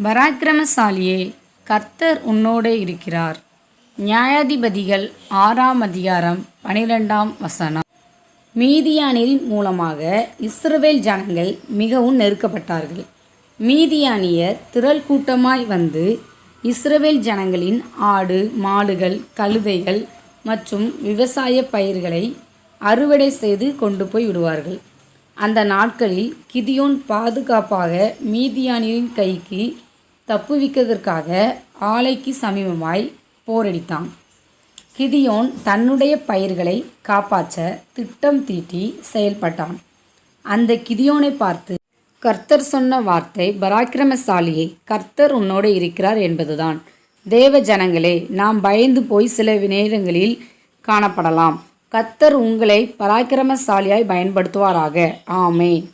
பராக்கிரமசாலியே, கர்த்தர் உன்னோடே இருக்கிறார். நியாயாதிபதிகள் 6ஆம் அதிகாரம் 12ஆம் வசனம். மீதியானியரின் மூலமாக இஸ்ரவேல் ஜனங்கள் மிகவும் நெருக்கப்பட்டார்கள். மீதியானியர் திரள் கூட்டமாய் வந்து இஸ்ரவேல் ஜனங்களின் ஆடு, மாடுகள், கழுதைகள் மற்றும் விவசாய பயிர்களை அறுவடை செய்து கொண்டு போய் விடுவார்கள். அந்த நாட்களில் கிதியோன் பாதுகாப்பாக மீதியானியரின் கைக்கு தப்புவிக்கிறதற்காக ஆலைக்கு சமீபமாய் போரடித்தான். கிதியோன் தன்னுடைய பயிர்களை காப்பாற்ற திட்டம் தீட்டி செயல்பட்டான். அந்த கிதியோனை பார்த்து கர்த்தர் சொன்ன வார்த்தை, பராக்கிரமசாலியே, கர்த்தர் உன்னோடு இருக்கிறார் என்பதுதான். தேவ ஜனங்களே, நாம் பயந்து போய் சில நேரங்களில் காணப்படலாம். கர்த்தர் உங்களை பராக்கிரமசாலியாய் பயன்படுத்துவாராக. ஆமென்.